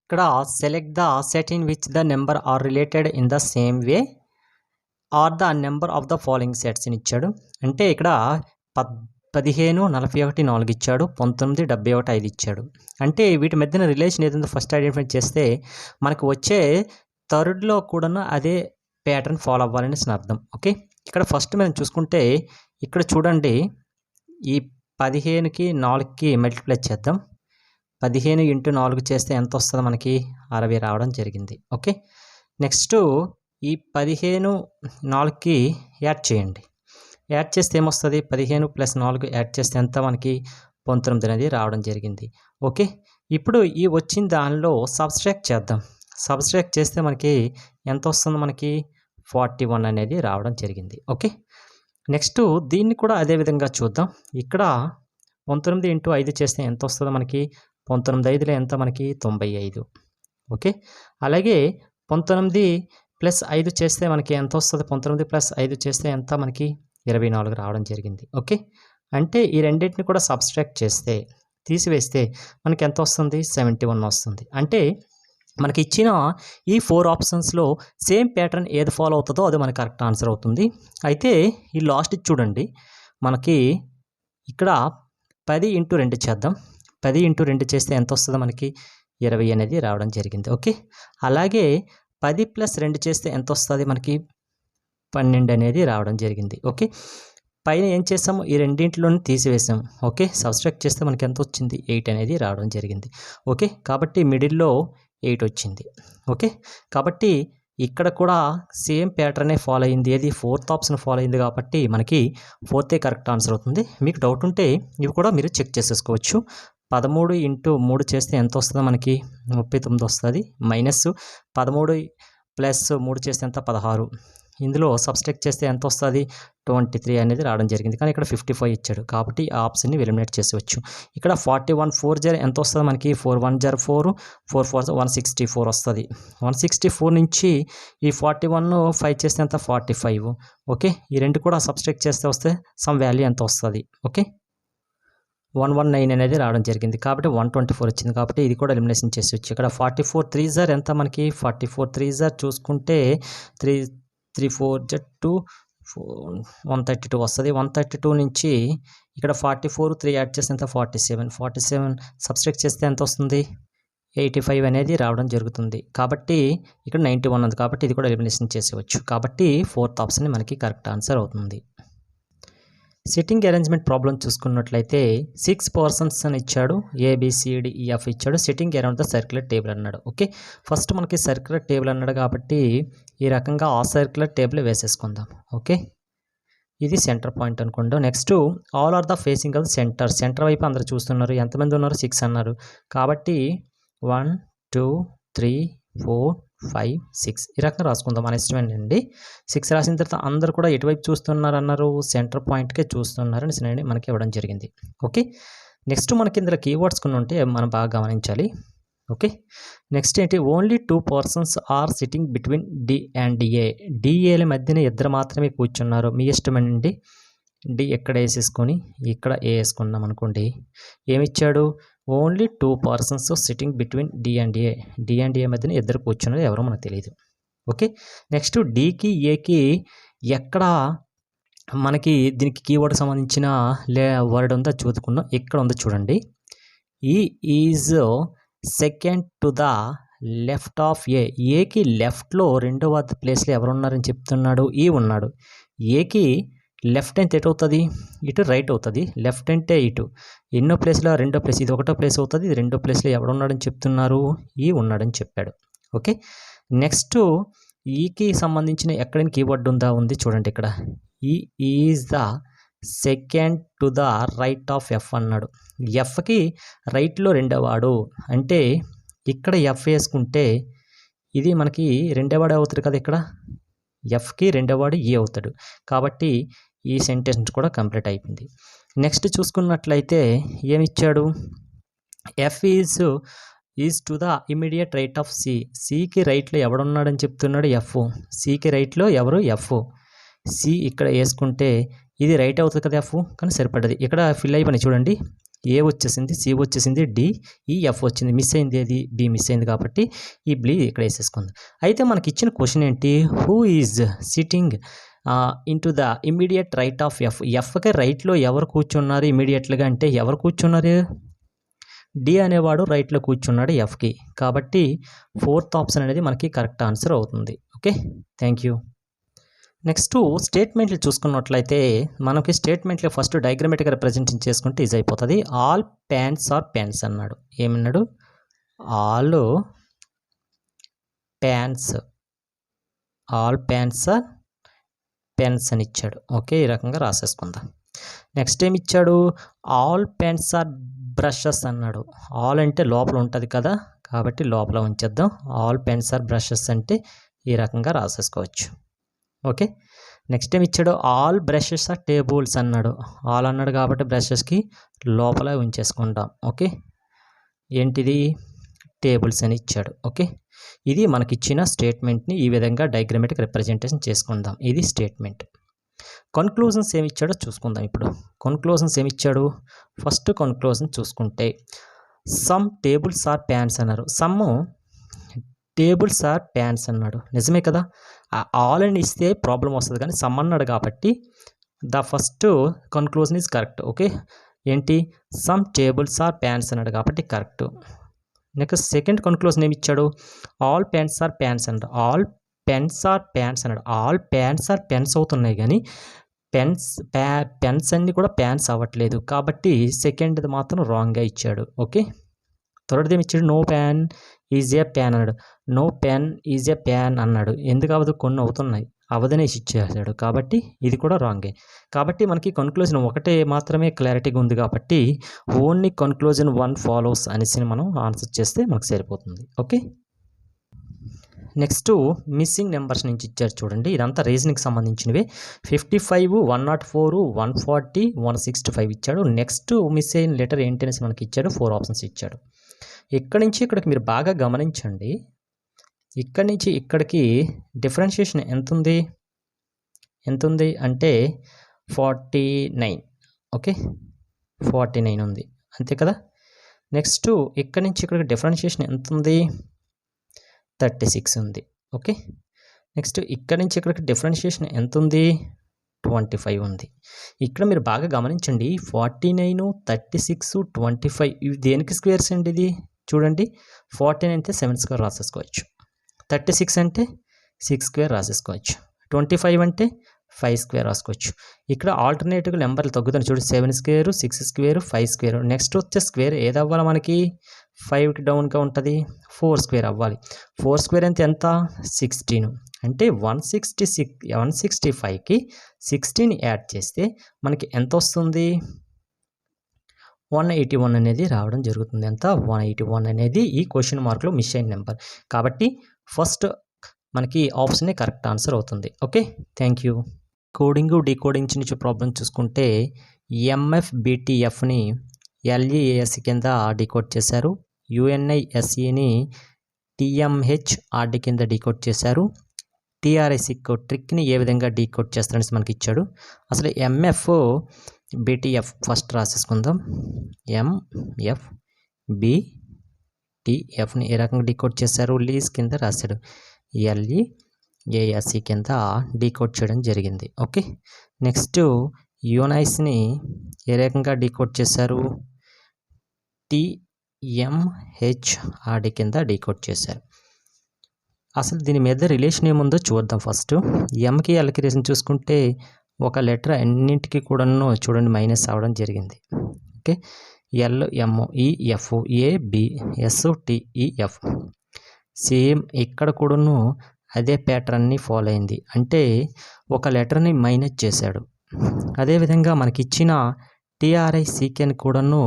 ఇక్కడ select the set in which the number are related in the same way are the number of the following sets అని ఇచ్చాడు. అంటే ఇక్కడ 15, 41, 4 ఇచ్చాడు, 19, 71, 5 ఇచ్చాడు. అంటే వీటి మధ్యన రిలేషన్ ఏదైనా ఫస్ట్ ఐడెంటిఫై చేస్తే మనకు వచ్చే థర్డ్లో కూడా అదే ప్యాటర్న్ ఫాలో అవ్వాలని అర్థం. ఓకే, ఇక్కడ ఫస్ట్ మనం చూసుకుంటే ఇక్కడ చూడండి, ఈ 15కి 4కి మల్టిప్లై చేద్దాం. 15 × 4 చేస్తే ఎంత వస్తుంది మనకి? 60 రావడం జరిగింది. ఓకే, నెక్స్ట్ ఈ 15 4కి యాడ్ చేయండి. యాడ్ చేస్తే ఏమొస్తుంది? 15 + 4 యాడ్ చేస్తే ఎంత మనకి? 19 అనేది రావడం జరిగింది. ఓకే, ఇప్పుడు ఈ వచ్చిన దానిలో సబ్స్ట్రాక్ట్ చేద్దాం. సబ్స్ట్రాక్ట్ చేస్తే మనకి ఎంత వస్తుంది? మనకి 41 అనేది రావడం జరిగింది. ఓకే, నెక్స్ట్ దీన్ని కూడా అదే విధంగా చూద్దాం. ఇక్కడ 19 × 5 చేస్తే ఎంత వస్తుందో మనకి? 19 5లో ఎంత మనకి? 95. ఓకే, అలాగే 19 + 5 చేస్తే మనకి ఎంత వస్తుంది? 19 + 5 చేస్తే ఎంత మనకి? 24 రావడం జరిగింది. ఓకే, అంటే ఈ రెండింటిని కూడా సబ్స్ట్రాక్ట్ చేస్తే, తీసివేస్తే మనకి ఎంత వస్తుంది? 71 వస్తుంది. అంటే మనకి ఇచ్చిన ఈ 4 ఆప్షన్స్లో సేమ్ ప్యాటర్న్ ఏది ఫాలో అవుతుందో అది మనకి కరెక్ట్ ఆన్సర్ అవుతుంది. అయితే ఈ లాస్ట్ చూడండి, మనకి ఇక్కడ 10 × 2 చేద్దాం. 10 × 2 చేస్తే ఎంత వస్తుందో మనకి? 20 అనేది రావడం జరిగింది. ఓకే, అలాగే 10 + 2 చేస్తే ఎంత వస్తుంది మనకి? 12 అనేది రావడం జరిగింది. ఓకే, పైన ఏం చేసాము? ఈ రెండింటిలోని తీసివేసాము. ఓకే, సబ్స్ట్రాక్ట్ చేస్తే మనకి ఎంత వచ్చింది? 8 అనేది రావడం జరిగింది. ఓకే, కాబట్టి మిడిల్లో 8 వచ్చింది. ఓకే, కాబట్టి ఇక్కడ కూడా సేమ్ ప్యాటర్నే ఫాలో అయింది. ఏది? 4th ఆప్షన్ ఫాలో అయింది. కాబట్టి మనకి 4th కరెక్ట్ ఆన్సర్ అవుతుంది. మీకు డౌట్ ఉంటే ఇవి కూడా మీరు చెక్ చేసేసుకోవచ్చు. 13 × 3 చేస్తే ఎంత వస్తుందో మనకి? 39 వస్తుంది. -13 + 3 చేస్తే ఎంత? 16. ఇందులో సబ్స్ట్రాక్ట్ చేస్తే ఎంత వస్తుంది? 23 అనేది రావడం జరిగింది. కానీ ఇక్కడ 55 ఇచ్చాడు, కాబట్టి ఆ ఆప్షన్ని ఎలిమినేట్ చేసేవచ్చు. ఇక్కడ 41 4 జర్ ఎంత వస్తుంది మనకి? 4 1 జర్ 4, 4 4 164 వస్తుంది. 164 నుంచి ఈ 41 5 చేస్తే ఎంత? 45. ఓకే, ఈ రెండు కూడా సబ్స్ట్రాక్ట్ చేస్తే వస్తే సమ్ వాల్యూ ఎంత వస్తుంది? ఓకే, 119 అనేది రావడం జరిగింది. కాబట్టి 124 వచ్చింది. కాబట్టి ఇది కూడా ఎలిమినేషన్ చేసేవచ్చు. ఇక్కడ 44 3 జర్ ఎంత మనకి? 44 3 జర్ చూసుకుంటే 3 4 జర్ 2 132 వస్తుంది. 132 నుంచి ఇక్కడ 44 3 యాడ్ చేస్తే ఎంత? 47 సబ్స్ట్రాక్ట్ చేస్తే ఎంత వస్తుంది? 85 అనేది రావడం జరుగుతుంది. కాబట్టి ఇక్కడ 91 ఉంది. కాబట్టి ఇది కూడా ఎలిమినేషన్ చేసేవచ్చు. కాబట్టి 4th ఆప్షన్ మనకి కరెక్ట్ ఆన్సర్ అవుతుంది. సిట్టింగ్ అరేంజ్మెంట్ ప్రాబ్లం చూసుకున్నట్లయితే 6 పర్సన్స్ అని ఇచ్చాడు. ABCDEF ఇచ్చాడు. Sitting around the circular table అన్నాడు. ఓకే, ఫస్ట్ మనకి సర్క్యులర్ టేబుల్ అన్నాడు కాబట్టి ఈ రకంగా ఆ సర్క్యులర్ టేబుల్ వేసేసుకుందాం. ఓకే, ఇది సెంటర్ పాయింట్ అనుకుందాం. Next all are the facing of centre వైపు అందరు చూస్తున్నారు. ఎంతమంది ఉన్నారు? 6 అన్నారు. కాబట్టి 1 2 3 4 5 6 ఈ రకంగా రాసుకుందాం. మన ఇష్టమేనండి అండి. 6 రాసిన తర్వాత అందరూ కూడా ఎటువైపు చూస్తున్నారు అన్నారు? సెంటర్ పాయింట్కే చూస్తున్నారు అని మనకి ఇవ్వడం జరిగింది. ఓకే, నెక్స్ట్ మనకి ఇందులో కీవర్డ్స్ కొన్ని ఉంటే మనం బాగా గమనించాలి. ఓకే, నెక్స్ట్ ఏంటి? Only 2 persons are sitting between D and A. DAల మధ్యన ఇద్దరు మాత్రమే కూర్చున్నారు. మీ ఇష్టమేనండి. D ఎక్కడ వేసేసుకొని ఇక్కడ A వేసుకున్నాం అనుకోండి. ఏమిచ్చాడు? Only 2 persons sitting between D and A. D and A మధ్యన ఇద్దరు కూర్చున్నారు, ఎవరో మనకు తెలియదు. ఓకే, నెక్స్ట్ Dకి Aకి ఎక్కడ మనకి దీనికి కీవర్డ్ సంబంధించిన వర్డ్ ఉందో చూసుకుందాం. ఎక్కడ ఉందో చూడండి. ఈ is second to the left of A. ఏకి లెఫ్ట్లో రెండవ ప్లేస్లో ఎవరు ఉన్నారని చెప్తున్నాడు? ఈ ఉన్నాడు. ఏకి లెఫ్ట్ అంటే ఎటు అవుతుంది? ఇటు రైట్ అవుతుంది. లెఫ్ట్ అంటే ఇటు. ఎన్నో ప్లేస్లో? రెండో ప్లేస్. ఇది ఒకటో ప్లేస్ అవుతుంది. ఇది రెండో ప్లేస్లో ఎవరు ఉన్నాడని చెప్తున్నారు? ఈ ఉన్నాడని చెప్పాడు. ఓకే, నెక్స్ట్ ఈకి సంబంధించిన ఎక్కడైనా కీవర్డ్ ఉందా? ఉంది, చూడండి ఇక్కడ. ఈ is the second to the right of F అన్నాడు. Fకి రైట్లో రెండోవాడు అంటే ఇక్కడ F వేసుకుంటే ఇది మనకి రెండోవాడు అవుతుంది కదా. ఇక్కడ Fకి రెండోవాడు E అవుతాడు. కాబట్టి ఈ సెంటెన్స్ కూడా కంప్లీట్ అయిపోయింది. నెక్స్ట్ చూసుకున్నట్లయితే ఏమిచ్చాడు? F is to the immediate right of C. Cకి రైట్లో ఎవడున్నాడని చెప్తున్నాడు? F. Cకి రైట్లో ఎవరు? F. C ఇక్కడ వేసుకుంటే ఇది రైట్ అవుతుంది కదా F, కానీ సరిపడ్డది. ఇక్కడ ఫిల్ అయిపోయినాయి చూడండి. ఏ వచ్చేసింది, సి వచ్చేసింది, డి, ఈ ఎఫ్ వచ్చింది. మిస్ అయింది ఏది, బి మిస్ అయింది కాబట్టి ఈ బి ఇక్కడ వేసేసుకుందాం. అయితే మనకి ఇచ్చిన క్వశ్చన్ ఏంటి, who is sitting into the immediate right of F. ఎఫ్కి రైట్లో ఎవరు కూర్చున్నారు ఇమీడియట్గా అంటే ఎవరు కూర్చున్నారు, డి అనేవాడు రైట్లో కూర్చున్నాడు ఎఫ్కి. కాబట్టి 4th ఆప్షన్ అనేది మనకి కరెక్ట్ ఆన్సర్ అవుతుంది. Okay, thank you. నెక్స్ట్ స్టేట్మెంట్లు చూసుకున్నట్లయితే మనకి స్టేట్మెంట్లో ఫస్ట్ డయాగ్రమాటిక్గా రిప్రజెంటేషన్ చేసుకుంటే ఈజీ అయిపోతుంది. ఆల్ ప్యాంట్స్ ఆర్ పెన్స్ అన్నాడు. ఏమన్నాడు, ఆల్ ప్యాంట్స్ ఆర్ పెన్స్ అని ఇచ్చాడు. ఓకే, ఈ రకంగా రాసేసుకుందాం. నెక్స్ట్ ఏమి ఇచ్చాడు, ఆల్ పెన్స్ ఆర్ బ్రషెస్ అన్నాడు. ఆల్ అంటే లోపల ఉంటుంది కదా, కాబట్టి లోపల ఉంచేద్దాం. ఆల్ పెన్స్ ఆర్ బ్రషెస్ అంటే ఈ రకంగా రాసేసుకోవచ్చు. ఓకే, నెక్స్ట్ ఏమి ఇచ్చాడు, ఆల్ బ్రషెస్ ఆర్ టేబుల్స్ అన్నాడు. ఆల్ అన్నాడు కాబట్టి బ్రషెస్కి లోపల ఉంచేసుకుంటాం. ఓకే, ఏంటిది, టేబుల్స్ అని ఇచ్చాడు. ఓకే, ఇది మనకిచ్చిన స్టేట్మెంట్ని ఈ విధంగా డయాగ్రమాటిక్ రిప్రజెంటేషన్ చేసుకుందాం. ఇది స్టేట్మెంట్. కన్క్లూజన్స్ ఏమి ఇచ్చాడో చూసుకుందాం. ఇప్పుడు కన్క్లూజన్స్ ఏమి ఇచ్చాడు, ఫస్ట్ కన్క్లూజన్ చూసుకుంటే సమ్ టేబుల్స్ ఆర్ ప్యాన్స్ అన్నారు. సమ్ టేబుల్స్ ఆర్ ప్యాన్స్ అన్నాడు. నిజమే కదా, ఆల్ అని ఇస్తే ప్రాబ్లం వస్తుంది, కానీ సమ్ అన్నాడు కాబట్టి the first conclusion is correct. Okay, ఏంటి, సమ్ టేబుల్స్ ఆర్ ప్యాన్స్ అన్నాడు కాబట్టి కరెక్ట్. నెక్స్ట్ సెకండ్ కన్క్లూజన్ ఏమి ఇచ్చాడు, ఆల్ పెన్స్ ఆర్ ప్యాన్స్ అన్నాడు. ఆల్ పెన్స్ ఆర్ ప్యాన్స్ అన్నాడు. ఆల్ పెన్స్ ఆర్ పెన్స్ అవుతున్నాయి, కానీ పెన్స్ అన్ని కూడా ప్యాన్స్ అవ్వట్లేదు, కాబట్టి సెకండ్ది మాత్రం రాంగ్గా ఇచ్చాడు. ఓకే, థర్డ్ది ఏమి ఇచ్చాడు, no pan is a pan అన్నాడు. No pen is a pan అన్నాడు. ఎందుకు అవ్వదు, కొన్ని అవుతున్నాయి, అవదనేసి ఇచ్చేసాడు, కాబట్టి ఇది కూడా రాంగే. కాబట్టి మనకి కన్క్లూజన్ ఒకటే మాత్రమే క్లారిటీగా ఉంది, కాబట్టి ఓన్లీ కన్క్లూజన్ 1 ఫాలోస్ అనేసి మనం ఆన్సర్ చేస్తే మనకు సరిపోతుంది. ఓకే, నెక్స్ట్ మిస్సింగ్ నెంబర్స్ నుంచి ఇచ్చారు చూడండి. ఇదంతా రీజనింగ్కి సంబంధించినవి. 55, 104, 140, 165 ఇచ్చాడు. నెక్స్ట్ మిస్ అయిన లెటర్ ఏంటి అనేసి మనకి ఇచ్చాడు. 4 ఆప్షన్స్ ఇచ్చాడు. ఇక్కడి నుంచి ఇక్కడికి మీరు బాగా గమనించండి. ఇక్కడి నుంచి ఇక్కడికి డిఫరెన్షియేషన్ ఎంత ఉంది అంటే 49. ఓకే, 49 ఉంది, అంతే కదా. నెక్స్ట్ ఇక్కడి నుంచి ఇక్కడికి డిఫరెన్షియేషన్ ఎంత ఉంది, 36 ఉంది. ఓకే, నెక్స్ట్ ఇక్కడి నుంచి ఇక్కడికి డిఫరెన్షియేషన్ ఎంత ఉంది, 25 ఉంది. ఇక్కడ మీరు బాగా గమనించండి, 49, 36, 25 ఇవి దేనికి స్క్వేర్స్ అండి. ఇది చూడండి, 49 అంటే 7 స్క్వేర్ రాసేసుకోవచ్చు, 36 అంటే 6 స్క్వేర్ రాసేసుకోవచ్చు, 25 అంటే 5 స్క్వేర్ రాసుకోవచ్చు. ఇక్కడ ఆల్టర్నేటివ్ నెంబర్లు తగ్గుతాను చూడు, 7 స్క్వేర్, 6 స్క్వేర్, 5 స్క్వేర్. నెక్స్ట్ వచ్చే స్క్వేర్ ఏది అవ్వాలి మనకి, 5కి డౌన్గా ఉంటుంది, 4 స్క్వేర్ అవ్వాలి. 4 స్క్వేర్ అంటే ఎంత, 16. అంటే 165కి 16 యాడ్ చేస్తే మనకి ఎంత వస్తుంది, 181 అనేది రావడం జరుగుతుంది. ఎంత, 181 అనేది ఈ క్వశ్చన్ మార్క్లో మిస్ అయిన నెంబర్. కాబట్టి ఫస్ట్ మనకి ఆప్షనే కరెక్ట్ ఆన్సర్ అవుతుంది. Okay, thank you. Coding decoding చిన్న ప్రాబ్లం చూసుకుంటే ఎంఎఫ్బిటిఎఫ్ని ఎల్ఈఏఎస్ కింద డీకోడ్ చేశారు. యుఎన్ఐఎస్ఈని టిఎంహెచ్ఆర్డి కింద డీకోడ్ చేశారు. టీఆర్ఎస్సి ట్రిక్ని ఏ విధంగా డీకోడ్ చేస్తారనేసి మనకి ఇచ్చాడు. అసలు ఎంఎఫ్బిటిఎఫ్ ఫస్ట్ రాసేసుకుందాం. ఎంఎఫ్బిటిఎఫ్ని ఏ రకంగా డీకోడ్ చేశారు, లీజ్ కింద రాశాడు. ఎల్ఈఏఎస్సి కింద డీకోడ్ చేయడం జరిగింది. ఓకే, నెక్స్ట్ యునైస్ని ఏ రకంగా డీకోడ్ చేశారు, టిఎంహెచ్ఆర్డి కింద డీకోడ్ చేశారు. అసలు దీని మీద రిలేషన్ ఏముందో చూద్దాం. ఫస్ట్ ఎంకి ఎల్కి రిలేషన్ చూసుకుంటే ఒక లెటర్ అన్నింటికి కూడాను చూడండి మైనస్ అవ్వడం జరిగింది. Okay, L M E F A B S T E F same ఇక్కడ కూడాను అదే ప్యాటర్న్ని ఫాలో అయింది. అంటే ఒక లెటర్ని మైనస్ చేశాడు. అదేవిధంగా మనకి ఇచ్చిన టిఆర్ఐసికెని కూడాను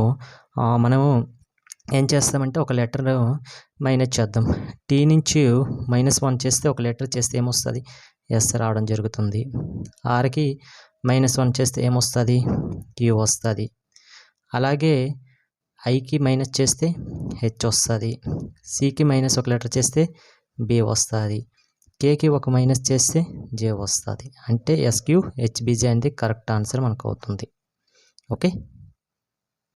మనము ఏం చేస్తామంటే ఒక లెటర్ మైనస్ చేద్దాం. టీ నుంచి -1 చేస్తే ఒక లెటర్ చేస్తే ఏమొస్తుంది, ఎస్ రావడం జరుగుతుంది. ఆర్కి -1 చేస్తే ఏమొస్తుంది, క్యూ వస్తుంది. అలాగే ఐకి మైనస్ చేస్తే హెచ్ వస్తుంది. సికి ఒక లెటర్ చేస్తే బి వస్తుంది. కేకి ఒక మైనస్ చేస్తే జే వస్తుంది. అంటే ఎస్క్యూ హెచ్బిజే అనేది కరెక్ట్ ఆన్సర్ మనకు అవుతుంది. ఓకే.